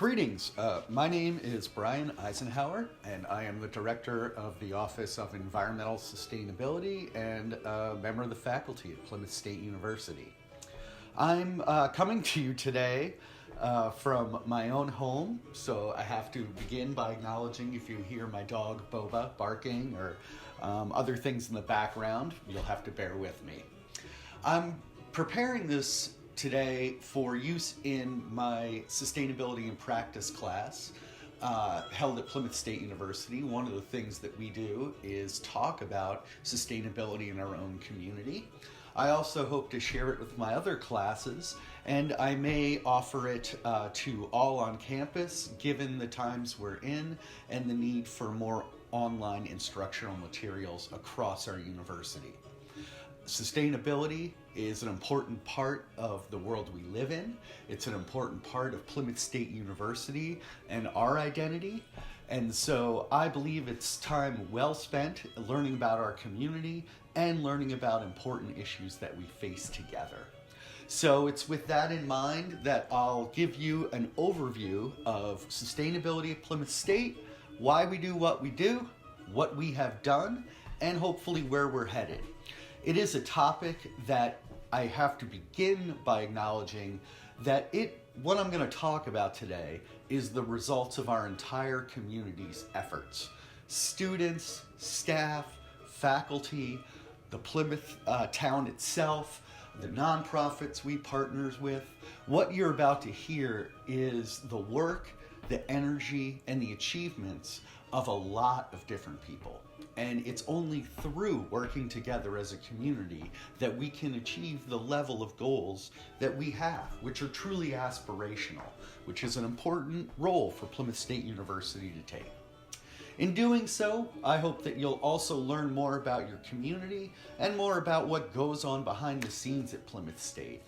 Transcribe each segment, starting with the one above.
Greetings. My name is Brian Eisenhower, and I am the Director of the Office of Environmental Sustainability and a member of the faculty at Plymouth State University. I'm coming to you today from my own home, so I have to begin by acknowledging if you hear my dog Boba barking or other things in the background, you'll have to bear with me. I'm preparing this today for use in my Sustainability in Practice class held at Plymouth State University. One of the things that we do is talk about sustainability in our own community. I also hope to share it with my other classes, and I may offer it to all on campus given the times we're in and the need for more online instructional materials across our university. Sustainability is an important part of the world we live in. It's an important part of Plymouth State University and our identity. And so I believe it's time well spent learning about our community and learning about important issues that we face together. So it's with that in mind that I'll give you an overview of sustainability at Plymouth State, why we do, what we have done, and hopefully where we're headed. It is a topic that I have to begin by acknowledging that what I'm going to talk about today is the results of our entire community's efforts. Students, staff, faculty, the Plymouth town itself, the nonprofits we partners with. What you're about to hear is the work, the energy, and the achievements of a lot of different people. And it's only through working together as a community that we can achieve the level of goals that we have, which are truly aspirational, which is an important role for Plymouth State University to take. In doing so, I hope that you'll also learn more about your community and more about what goes on behind the scenes at Plymouth State.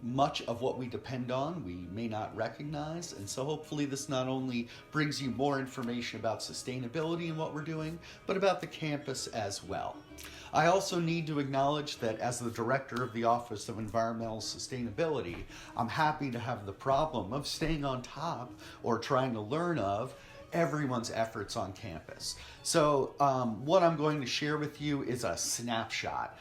Much of what we depend on we may not recognize, and so hopefully this not only brings you more information about sustainability and what we're doing, but about the campus as well. I also need to acknowledge that as the Director of the Office of Environmental Sustainability, I'm happy to have the problem of staying on top or trying to learn of everyone's efforts on campus. So what I'm going to share with you is a snapshot.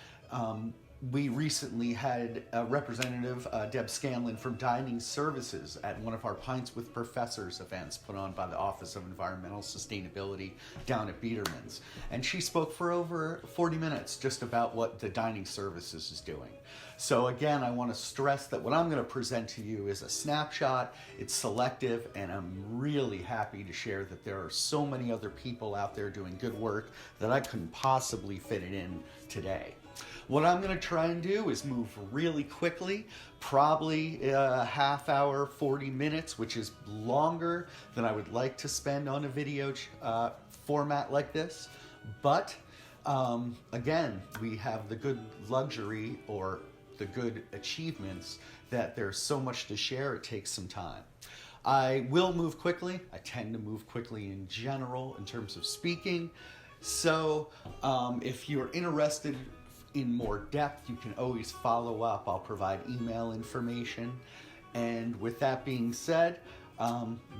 We recently had a representative, Deb Scanlon from Dining Services at one of our Pints with Professors events put on by the Office of Environmental Sustainability down at Biederman's. And she spoke for over 40 minutes just about what the Dining Services is doing. So again, I want to stress that what I'm going to present to you is a snapshot. It's selective, and I'm really happy to share that there are so many other people out there doing good work that I couldn't possibly fit it in today. What I'm going to try and do is move really quickly, probably a half hour, 40 minutes, which is longer than I would like to spend on a video format like this. But again, we have the good luxury or the good achievements that there's so much to share, it takes some time. I will move quickly. I tend to move quickly in general in terms of speaking. So if you're interested in more depth, you can always follow up. I'll provide email information. And with that being said,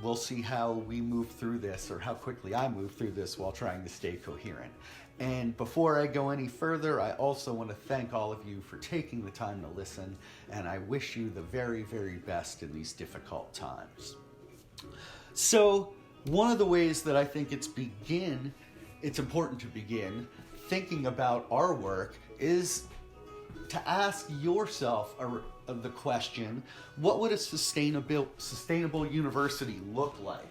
we'll see how we move through this, or how quickly I move through this while trying to stay coherent. And before I go any further, I also want to thank all of you for taking the time to listen, and I wish you the very, very best in these difficult times. So one of the ways that I think it's important to begin thinking about our work is to ask yourself the question, what would a sustainable university look like?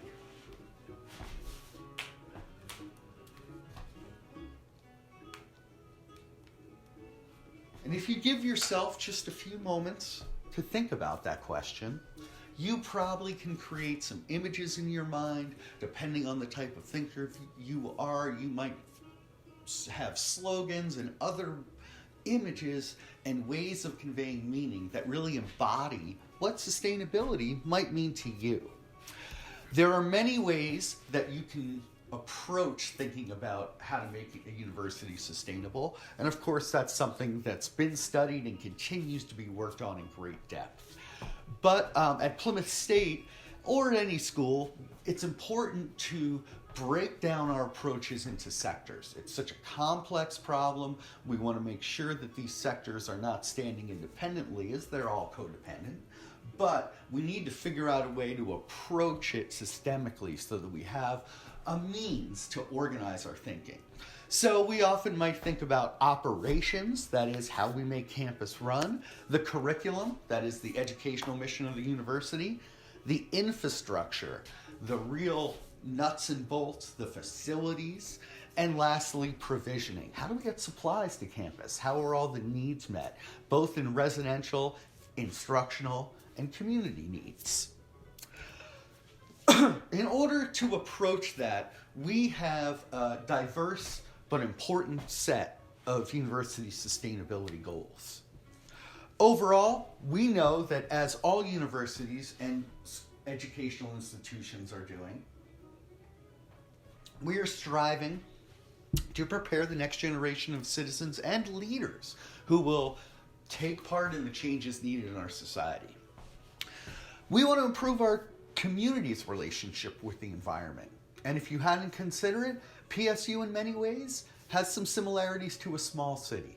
And if you give yourself just a few moments to think about that question, you probably can create some images in your mind. Depending on the type of thinker you are, you might have slogans and other images and ways of conveying meaning that really embody what sustainability might mean to you. There are many ways that you can approach thinking about how to make a university sustainable, and of course that's something that's been studied and continues to be worked on in great depth. But at Plymouth State, or at any school, it's important to break down our approaches into sectors. It's such a complex problem. We want to make sure that these sectors are not standing independently, as they're all codependent. But we need to figure out a way to approach it systemically so that we have a means to organize our thinking. So we often might think about operations, that is how we make campus run, the curriculum, that is the educational mission of the university, the infrastructure, the real nuts and bolts, the facilities, and lastly, provisioning. How do we get supplies to campus? How are all the needs met, both in residential, instructional, and community needs? In order to approach that, we have a diverse but important set of university sustainability goals. Overall, we know that as all universities and educational institutions are doing, we are striving to prepare the next generation of citizens and leaders who will take part in the changes needed in our society. We want to improve our community's relationship with the environment. And if you hadn't considered it, PSU in many ways has some similarities to a small city.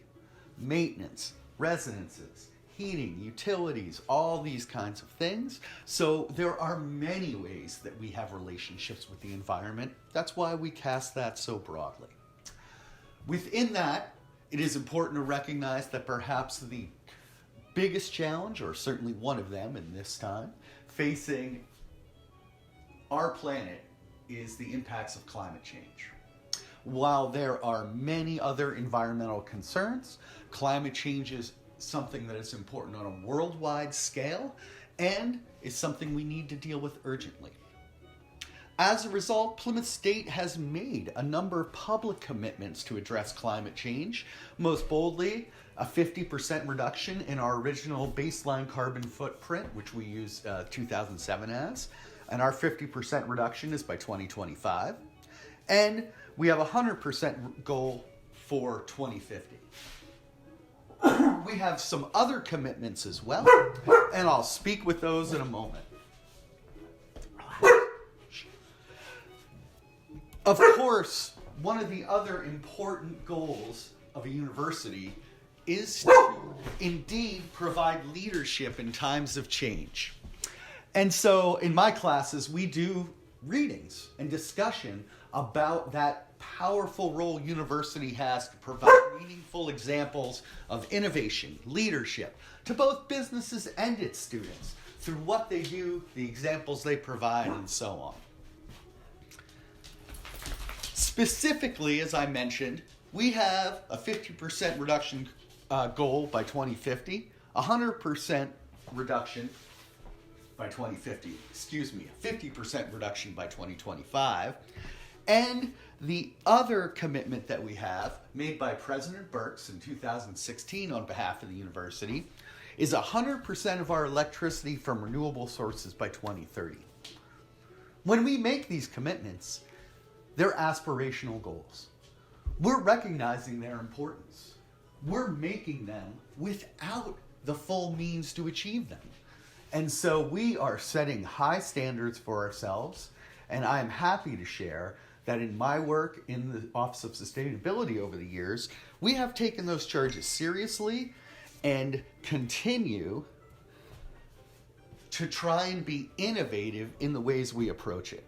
Maintenance, residences, heating, utilities, all these kinds of things. So there are many ways that we have relationships with the environment. That's why we cast that so broadly. Within that, it is important to recognize that perhaps the biggest challenge, or certainly one of them in this time, facing our planet is the impacts of climate change. While there are many other environmental concerns, climate change is something that is important on a worldwide scale and is something we need to deal with urgently. As a result, Plymouth State has made a number of public commitments to address climate change, most boldly a 50% reduction in our original baseline carbon footprint, which we use 2007 as, and our 50% reduction is by 2025. And we have a 100% goal for 2050. We have some other commitments as well, and I'll speak with those in a moment. Of course, one of the other important goals of a university is to indeed provide leadership in times of change. And so in my classes, we do readings and discussion about that powerful role university has to provide meaningful examples of innovation, leadership to both businesses and its students through what they do, the examples they provide, and so on. Specifically, as I mentioned, we have a 50% reduction goal by 2050, 100% reduction by 2050, a 50% reduction by 2025, and the other commitment that we have, made by President Burks in 2016 on behalf of the university, is 100% of our electricity from renewable sources by 2030. When we make these commitments, they're aspirational goals. We're recognizing their importance. We're making them without the full means to achieve them. And so we are setting high standards for ourselves, and I'm happy to share that in my work in the Office of Sustainability over the years, we have taken those charges seriously and continue to try and be innovative in the ways we approach it.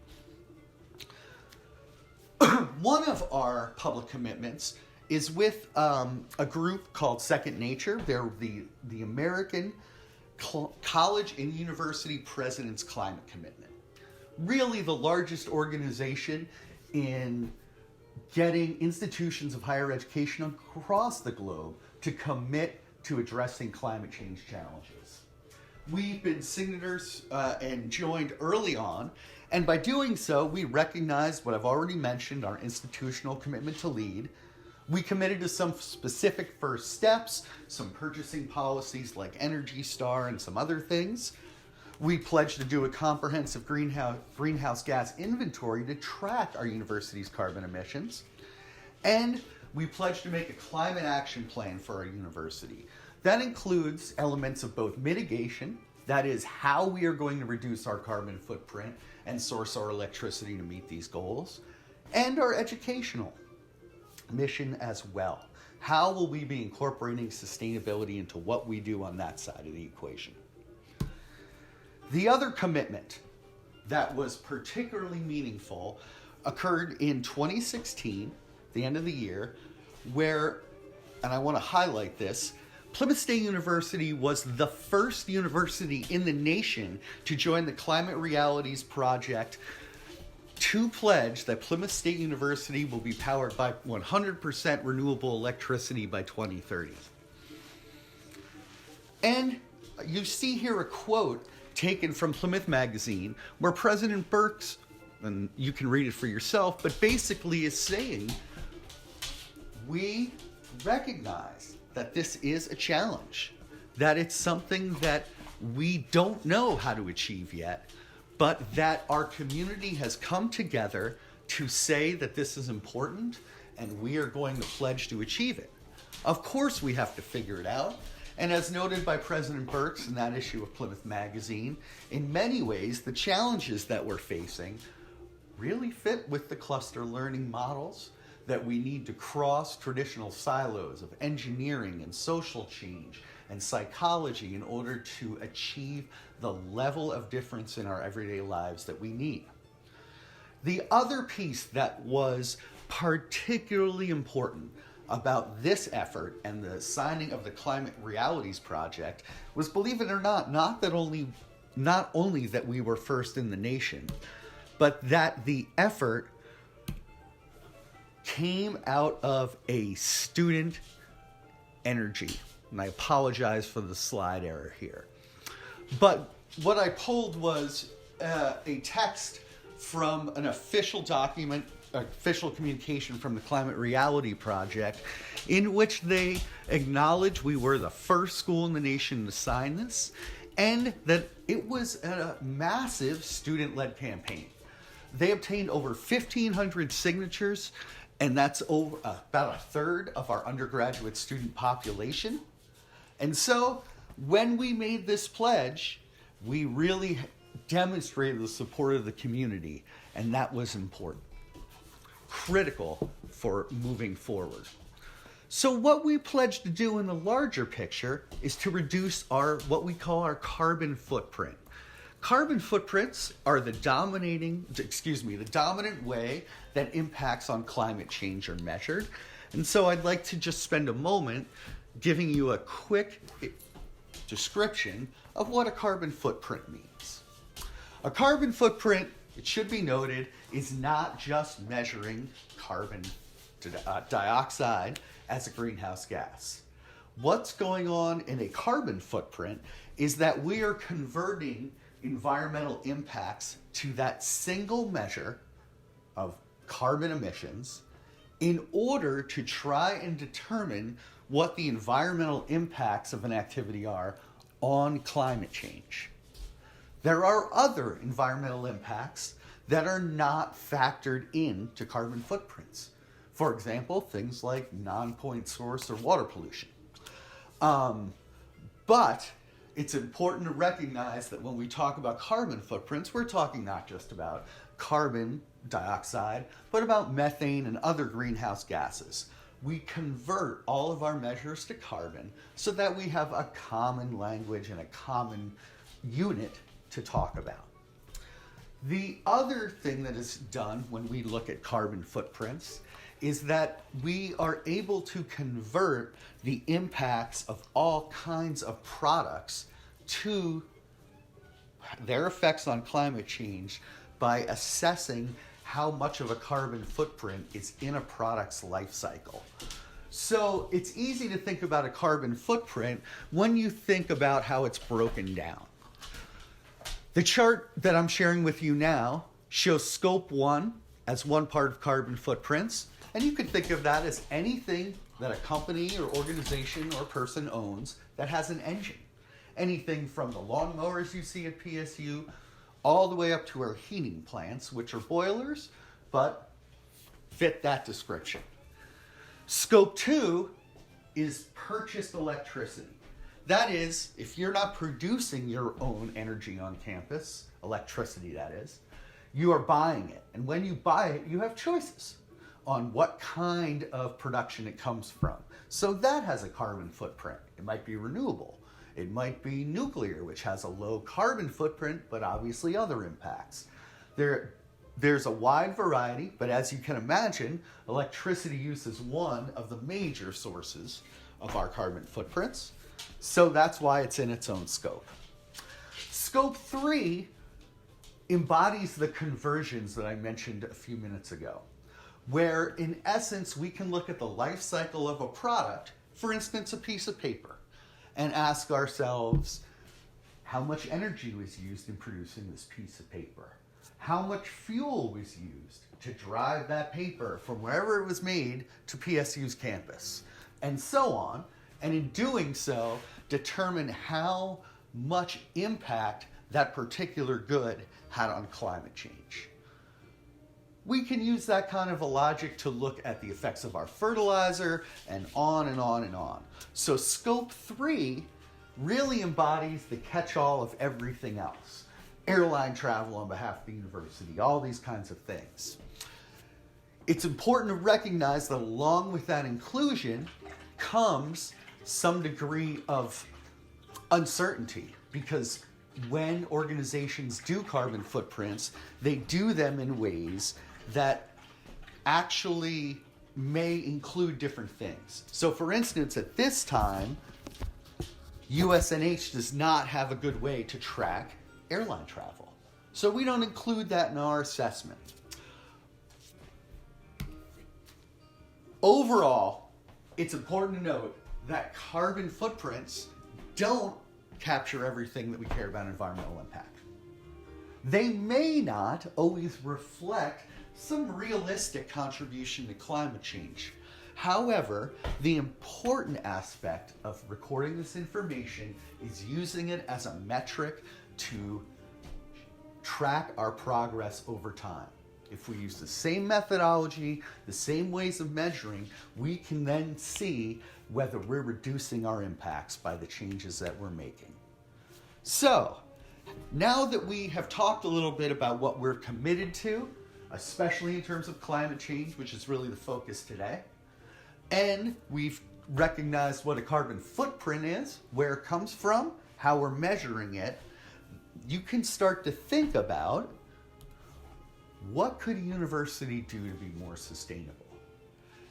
One of our public commitments is with a group called Second Nature. They're the American College and University President's Climate Commitment. Really the largest organization in getting institutions of higher education across the globe to commit to addressing climate change challenges. We've been signatories and joined early on, and by doing so, we recognized what I've already mentioned, our institutional commitment to lead. We committed to some specific first steps, some purchasing policies like Energy Star and some other things. We pledged to do a comprehensive greenhouse gas inventory to track our university's carbon emissions. And we pledged to make a climate action plan for our university. That includes elements of both mitigation, That is how we are going to reduce our carbon footprint and source our electricity to meet these goals, and our educational mission as well. How will we be incorporating sustainability into what we do on that side of the equation? The other commitment that was particularly meaningful occurred in 2016, the end of the year, where, and I want to highlight this, Plymouth State University was the first university in the nation to join the Climate Realities Project to pledge that Plymouth State University will be powered by 100% renewable electricity by 2030. And you see here a quote taken from Plymouth Magazine where President Burks, and you can read it for yourself, but basically is saying, we recognize that this is a challenge, that it's something that we don't know how to achieve yet, but that our community has come together to say that this is important and we are going to pledge to achieve it. Of course we have to figure it out, and as noted by President Burks in that issue of Plymouth Magazine, in many ways the challenges that we're facing really fit with the cluster learning models, that we need to cross traditional silos of engineering and social change and psychology in order to achieve the level of difference in our everyday lives that we need. The other piece that was particularly important about this effort and the signing of the Climate Realities Project was, believe it or not only that we were first in the nation, but that the effort came out of a student energy. And I apologize for the slide error here. But what I pulled was a text from an official document, official communication from the Climate Reality Project, in which they acknowledged we were the first school in the nation to sign this, and that it was a massive student-led campaign. They obtained over 1,500 signatures, and that's over about a third of our undergraduate student population. And so when we made this pledge, we really demonstrated the support of the community, and that was important, critical for moving forward. So what we pledged to do in the larger picture is to reduce what we call our carbon footprint. Carbon footprints are the dominant way that impacts on climate change are measured. And so I'd like to just spend a moment giving you a quick description of what a carbon footprint means. A carbon footprint, it should be noted, is not just measuring carbon dioxide as a greenhouse gas. What's going on in a carbon footprint is that we are converting environmental impacts to that single measure of carbon emissions in order to try and determine what the environmental impacts of an activity are on climate change. There are other environmental impacts that are not factored into carbon footprints. For example, things like non-point source or water pollution. But it's important to recognize that when we talk about carbon footprints, we're talking not just about carbon dioxide, but about methane and other greenhouse gases. We convert all of our measures to carbon so that we have a common language and a common unit to talk about. The other thing that is done when we look at carbon footprints is that we are able to convert the impacts of all kinds of products to their effects on climate change by assessing how much of a carbon footprint is in a product's life cycle. So it's easy to think about a carbon footprint when you think about how it's broken down. The chart that I'm sharing with you now shows scope 1 as one part of carbon footprints, and you can think of that as anything that a company or organization or person owns that has an engine. Anything from the lawnmowers you see at PSU all the way up to our heating plants, which are boilers, but fit that description. Scope 2 is purchased electricity. That is, if you're not producing your own energy on campus, electricity that is, you are buying it. And when you buy it, you have choices on what kind of production it comes from. So that has a carbon footprint. It might be renewable. It might be nuclear, which has a low carbon footprint, but obviously other impacts. There's a wide variety, but as you can imagine, electricity use is one of the major sources of our carbon footprints. So that's why it's in its own scope. Scope 3 embodies the conversions that I mentioned a few minutes ago, where in essence we can look at the life cycle of a product, for instance a piece of paper, and ask ourselves how much energy was used in producing this piece of paper, how much fuel was used to drive that paper from wherever it was made to PSU's campus, and so on, and in doing so determine how much impact that particular good had on climate change. We can use that kind of a logic to look at the effects of our fertilizer and on and on and on. So scope 3 really embodies the catch-all of everything else. Airline travel on behalf of the university, all these kinds of things. It's important to recognize that along with that inclusion comes some degree of uncertainty, because when organizations do carbon footprints, they do them in ways that actually may include different things. So for instance, at this time, USNH does not have a good way to track airline travel. So we don't include that in our assessment. Overall, it's important to note that carbon footprints don't capture everything that we care about environmental impact. They may not always reflect some realistic contribution to climate change. However, the important aspect of recording this information is using it as a metric to track our progress over time. If we use the same methodology, the same ways of measuring, we can then see whether we're reducing our impacts by the changes that we're making. So, now that we have talked a little bit about what we're committed to, especially in terms of climate change, which is really the focus today, and we've recognized what a carbon footprint is, where it comes from, how we're measuring it, you can start to think about what could a university do to be more sustainable?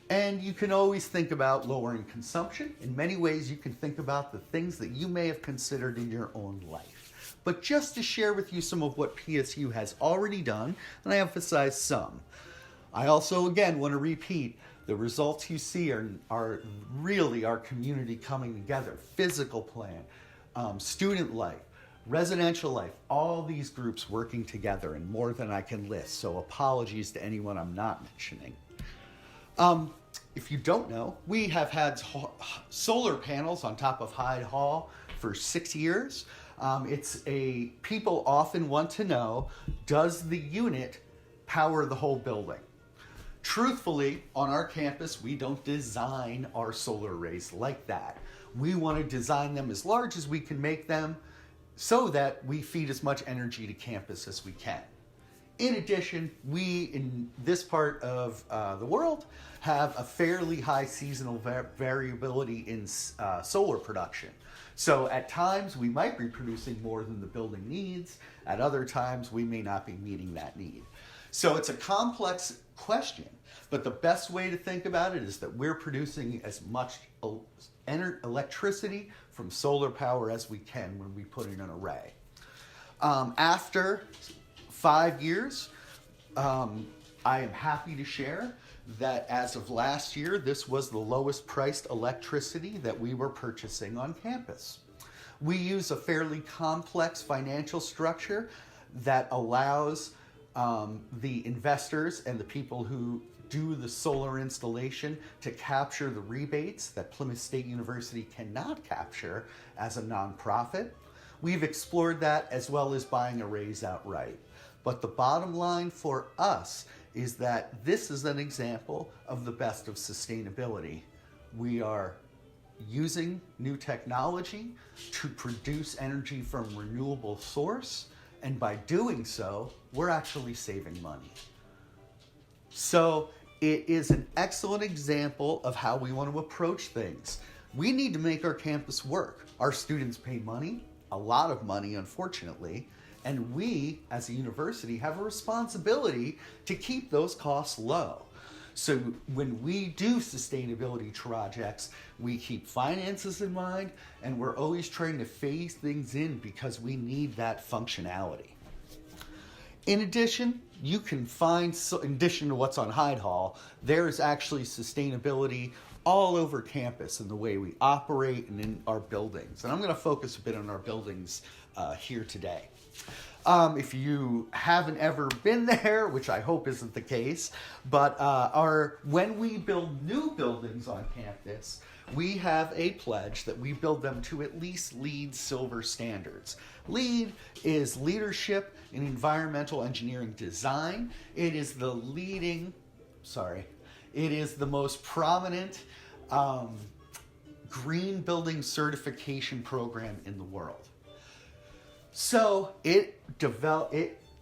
And you can always think about lowering consumption. In many ways, you can think about the things that you may have considered in your own life. But just to share with you some of what PSU has already done, and I emphasize some. I also, again, want to repeat, the results you see are really our community coming together. Physical plan, student life, residential life, all these groups working together, and more than I can list, so apologies to anyone I'm not mentioning. If you don't know, we have had solar panels on top of Hyde Hall for 6 years. People often want to know, does the unit power the whole building? Truthfully, on our campus, we don't design our solar arrays like that. We want to design them as large as we can make them so that we feed as much energy to campus as we can. In addition, we, in this part of the world, have a fairly high seasonal variability in solar production. So at times, we might be producing more than the building needs. At other times, we may not be meeting that need. So it's a complex question, but the best way to think about it is that we're producing as much electricity from solar power as we can when we put in an array. After 5 years, I am happy to share that as of last year, this was the lowest priced electricity that we were purchasing on campus. We use a fairly complex financial structure that allows the investors and the people who do the solar installation to capture the rebates that Plymouth State University cannot capture as a nonprofit. We've explored that as well as buying arrays outright. But the bottom line for us is that this is an example of the best of sustainability. We are using new technology to produce energy from renewable source, and by doing so, we're actually saving money. So it is an excellent example of how we want to approach things. We need to make our campus work. Our students pay money, a lot of money, unfortunately, and we, as a university, have a responsibility to keep those costs low. So when we do sustainability projects, we keep finances in mind, and we're always trying to phase things in because we need that functionality. In addition, you can find, in addition to what's on Hyde Hall, there is actually sustainability all over campus in the way we operate and in our buildings. And I'm going to focus a bit on our buildings here today. If you haven't ever been there, which I hope isn't the case, but when we build new buildings on campus, we have a pledge that we build them to at least LEED Silver standards. LEED is Leadership in Environmental Engineering Design. It is the most prominent green building certification program in the world. So it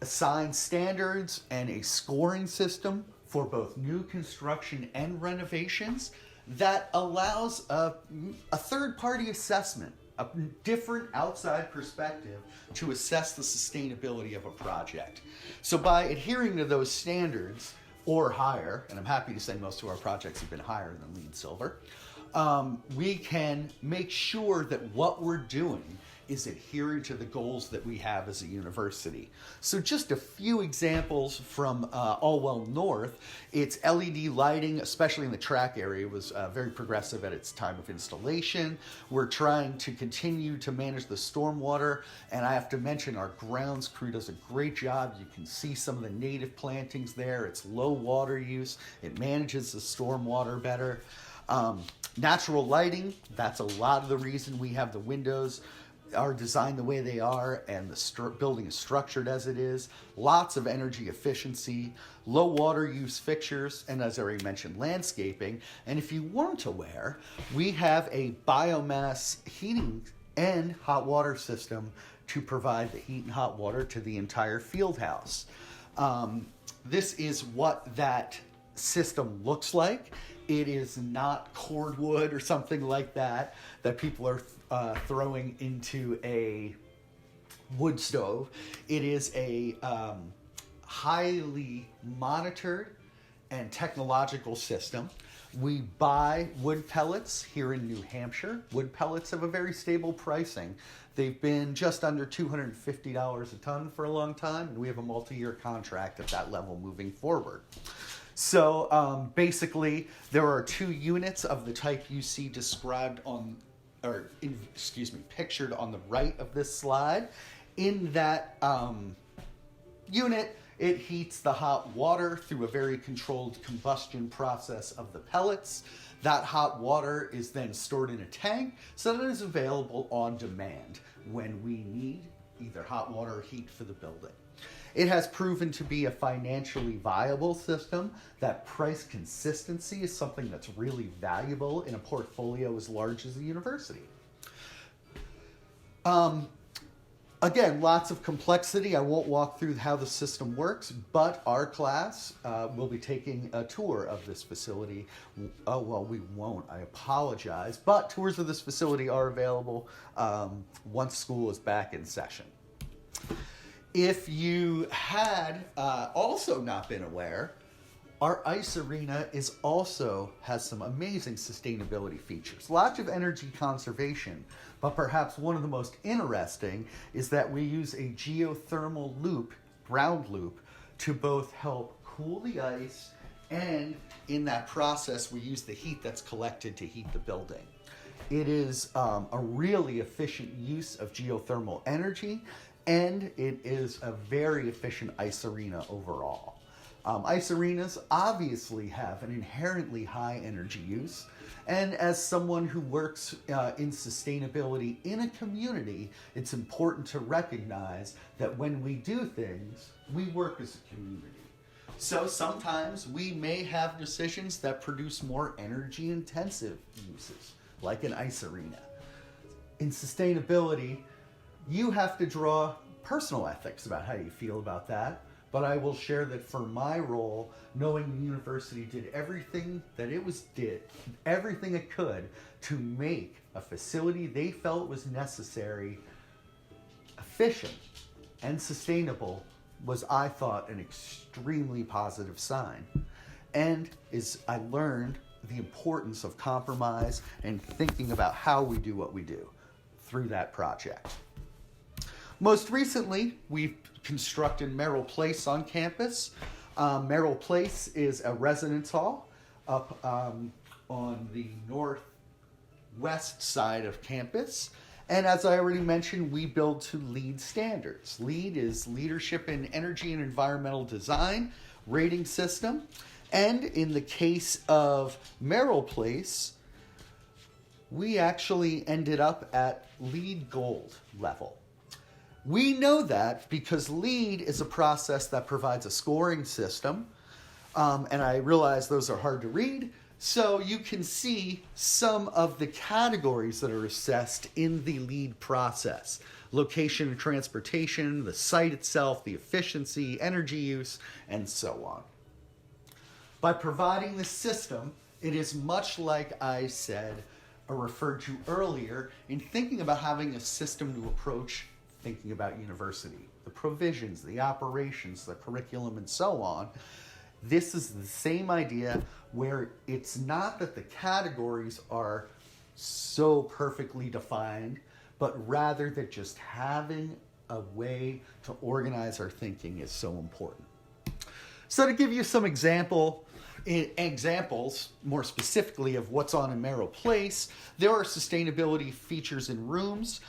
assigns standards and a scoring system for both new construction and renovations that allows a third-party assessment, a different outside perspective to assess the sustainability of a project. So by adhering to those standards or higher, and I'm happy to say most of our projects have been higher than LEED Silver, we can make sure that what we're doing is adhering to the goals that we have as a university. So just a few examples from Allwell North. It's LED lighting, especially in the track area, was very progressive at its time of installation. We're trying to continue to manage the stormwater, and I have to mention our grounds crew does a great job. You can see some of the native plantings there. It's low water use. It manages the stormwater better. Natural lighting, that's a lot of the reason we have the windows are designed the way they are and the building is structured as it is. Lots of energy efficiency, low water use fixtures, and as I already mentioned, landscaping. And if you weren't aware, we have a biomass heating and hot water system to provide the heat and hot water to the entire field house. This is what that system looks like. It is not cordwood or something like that people are throwing into a wood stove. It is a highly monitored and technological system. We buy wood pellets here in New Hampshire. Wood pellets have a very stable pricing. They've been just under $250 a ton for a long time, and we have a multi-year contract at that level moving forward. So basically, there are 2 units of the type you see described pictured on the right of this slide. In that unit, it heats the hot water through a very controlled combustion process of the pellets. That hot water is then stored in a tank so that it is available on demand when we need either hot water or heat for the building. It has proven to be a financially viable system. That price consistency is something that's really valuable in a portfolio as large as a university. Again, lots of complexity. I won't walk through how the system works, but our class will be taking a tour of this facility. Oh, well, we won't. I apologize. But tours of this facility are available once school is back in session. If you had also not been aware, our ice arena has some amazing sustainability features. Lots of energy conservation, but perhaps one of the most interesting is that we use a geothermal ground loop, to both help cool the ice, and in that process we use the heat that's collected to heat the building. It is a really efficient use of geothermal energy, and it is a very efficient ice arena overall. Ice arenas obviously have an inherently high energy use, and as someone who works in sustainability in a community, it's important to recognize that when we do things, we work as a community. So sometimes we may have decisions that produce more energy intensive uses. like an ice arena. In sustainability, you have to draw personal ethics about how you feel about that. But I will share that for my role, knowing the university did everything everything it could to make a facility they felt was necessary, efficient, and sustainable, was, I thought, an extremely positive sign. And I learned the importance of compromise and thinking about how we do what we do through that project. Most recently, we've constructed Merrill Place on campus. Merrill Place is a residence hall up on the northwest side of campus. And as I already mentioned, we build to LEED standards. LEED is Leadership in Energy and Environmental Design rating system. And in the case of Merrill Place, we actually ended up at LEED Gold level. We know that because LEED is a process that provides a scoring system, and I realize those are hard to read, so you can see some of the categories that are assessed in the LEED process. Location and transportation, the site itself, the efficiency, energy use, and so on. By providing this system, it is much like I said or referred to earlier in thinking about having a system to approach thinking about university, the provisions, the operations, the curriculum, and so on. This is the same idea where it's not that the categories are so perfectly defined, but rather that just having a way to organize our thinking is so important. So to give you some examples, more specifically of what's on in Merrill Place, there are sustainability features in rooms.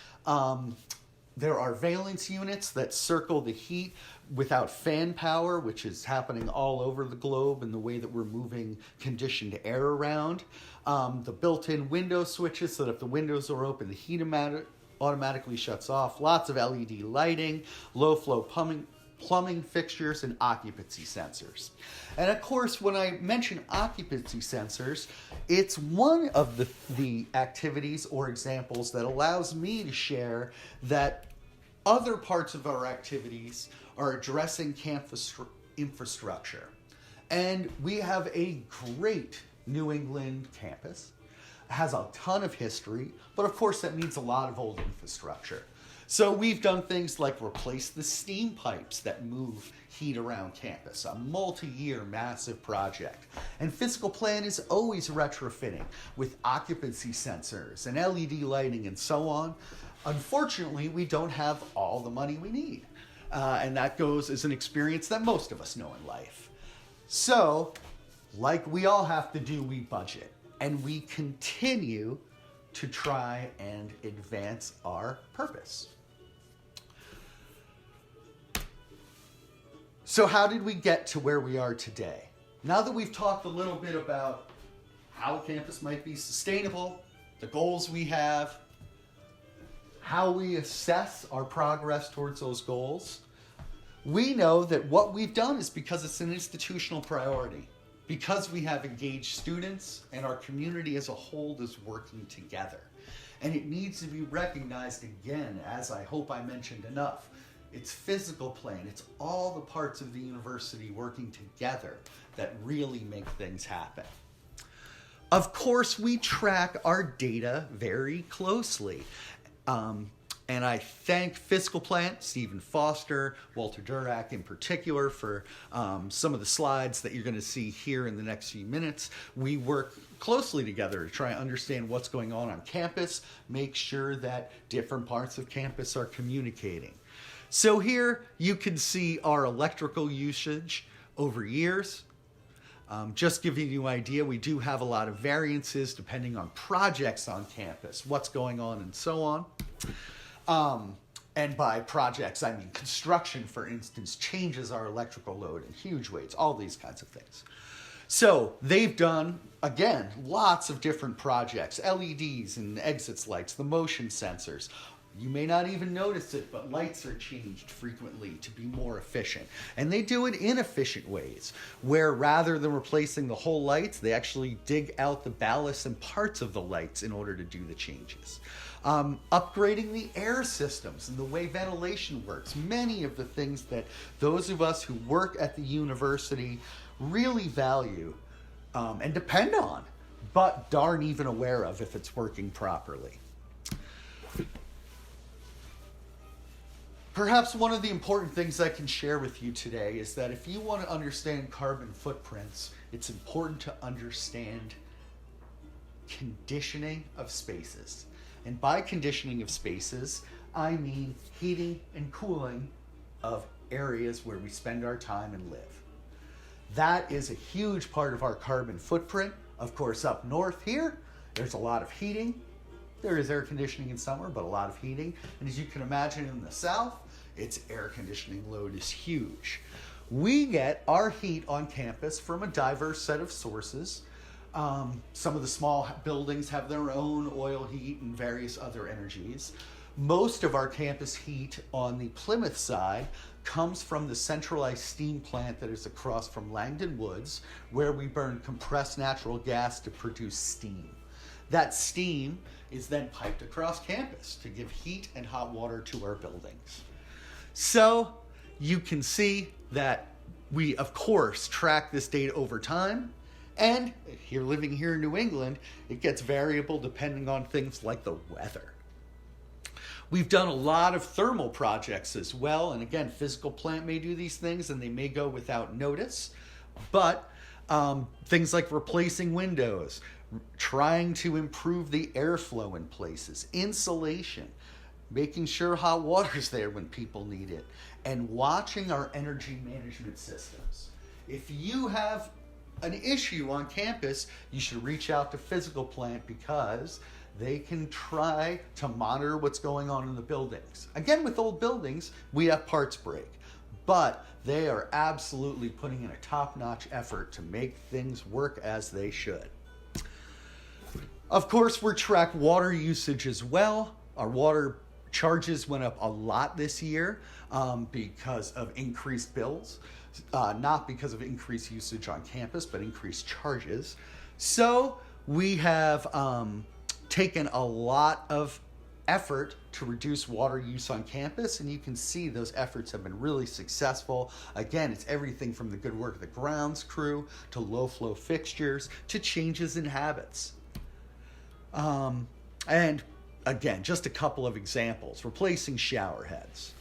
There are valence units that circle the heat without fan power, which is happening all over the globe in the way that we're moving conditioned air around. The built-in window switches so that if the windows are open, the heat automatically shuts off. Lots of LED lighting, low-flow plumbing fixtures, and occupancy sensors. And of course, when I mention occupancy sensors, it's one of the activities or examples that allows me to share that other parts of our activities are addressing campus infrastructure. And we have a great New England campus. It has a ton of history, but of course that means a lot of old infrastructure. So we've done things like replace the steam pipes that move heat around campus, a multi-year massive project. And Physical Plan is always retrofitting with occupancy sensors and LED lighting and so on. Unfortunately, we don't have all the money we need. And that is an experience that most of us know in life. So, like we all have to do, we budget. And we continue to try and advance our purpose. So how did we get to where we are today? Now that we've talked a little bit about how campus might be sustainable, the goals we have, how we assess our progress towards those goals, we know that what we've done is because it's an institutional priority, because we have engaged students and our community as a whole is working together. And it needs to be recognized again, as I hope I mentioned enough. It's Physical Plan. It's all the parts of the university working together that really make things happen. Of course, we track our data very closely. And I thank Physical Plan, Stephen Foster, Walter Durack in particular for some of the slides that you're going to see here in the next few minutes. We work closely together to try and understand what's going on campus, make sure that different parts of campus are communicating. So here you can see our electrical usage over years. Just giving you an idea, we do have a lot of variances depending on projects on campus, what's going on and so on. And by projects, I mean construction, for instance, changes our electrical load in huge ways, all these kinds of things. So they've done, again, lots of different projects, LEDs and exits lights, the motion sensors, You may not even notice it, but lights are changed frequently to be more efficient. And they do it in efficient ways, where rather than replacing the whole lights, they actually dig out the ballast and parts of the lights in order to do the changes. Upgrading the air systems and the way ventilation works. Many of the things that those of us who work at the university really value and depend on, but aren't even aware of if it's working properly. Perhaps one of the important things I can share with you today is that if you want to understand carbon footprints, it's important to understand conditioning of spaces. And by conditioning of spaces, I mean heating and cooling of areas where we spend our time and live. That is a huge part of our carbon footprint. Of course, up north here, there's a lot of heating. There is air conditioning in summer, but a lot of heating. And as you can imagine in the south, its air conditioning load is huge. We get our heat on campus from a diverse set of sources. Some of the small buildings have their own oil heat and various other energies. Most of our campus heat on the Plymouth side comes from the centralized steam plant that is across from Langdon Woods, where we burn compressed natural gas to produce steam. That steam is then piped across campus to give heat and hot water to our buildings. So you can see that we, of course, track this data over time. And if you're living here in New England, it gets variable depending on things like the weather. We've done a lot of thermal projects as well. And again, physical plant may do these things and they may go without notice. But things like replacing windows, trying to improve the airflow in places, insulation, making sure hot water's there when people need it, and watching our energy management systems. If you have an issue on campus, you should reach out to physical plant because they can try to monitor what's going on in the buildings. Again, with old buildings, we have parts break, but they are absolutely putting in a top-notch effort to make things work as they should. Of course, we track water usage as well. Our water charges went up a lot this year because of increased bills. Not because of increased usage on campus, but increased charges. So we have taken a lot of effort to reduce water use on campus, and you can see those efforts have been really successful. Again, it's everything from the good work of the grounds crew to low flow fixtures to changes in habits. And again, just a couple of examples: replacing shower heads,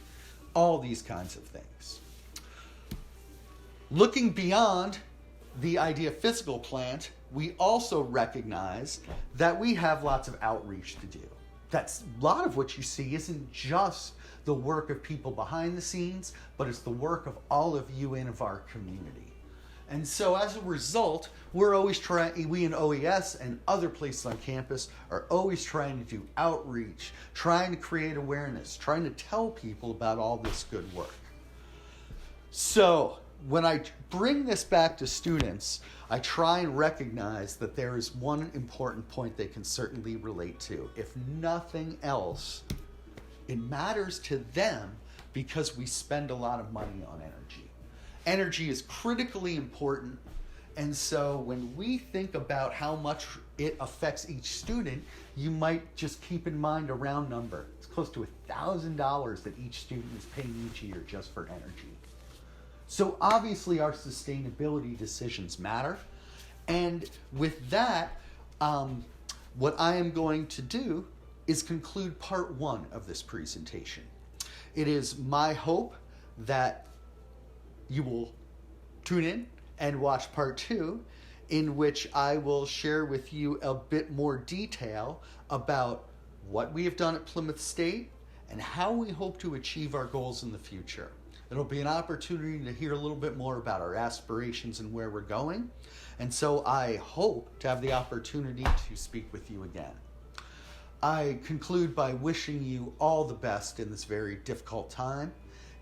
all these kinds of things. Looking beyond the idea of physical plant, we also recognize that we have lots of outreach to do. That's a lot of what you see isn't just the work of people behind the scenes, but it's the work of all of you in of our community. And so as a result, we're always trying, we in OES and other places on campus are always trying to do outreach, trying to create awareness, trying to tell people about all this good work. So when I bring this back to students, I try and recognize that there is one important point they can certainly relate to. If nothing else, it matters to them because we spend a lot of money on energy. Energy is critically important, and so when we think about how much it affects each student, you might just keep in mind a round number. It's close to $1,000 that each student is paying each year just for energy. So obviously our sustainability decisions matter. And with that, what I am going to do is conclude part one of this presentation. It is my hope that you will tune in and watch part two, in which I will share with you a bit more detail about what we have done at Plymouth State and how we hope to achieve our goals in the future. It'll be an opportunity to hear a little bit more about our aspirations and where we're going. And so I hope to have the opportunity to speak with you again. I conclude by wishing you all the best in this very difficult time,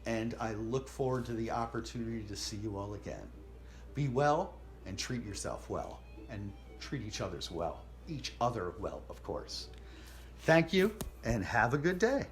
and I look forward to the opportunity to see you all again. Be well and treat yourself well, and treat each other well, of course. Thank you, and have a good day.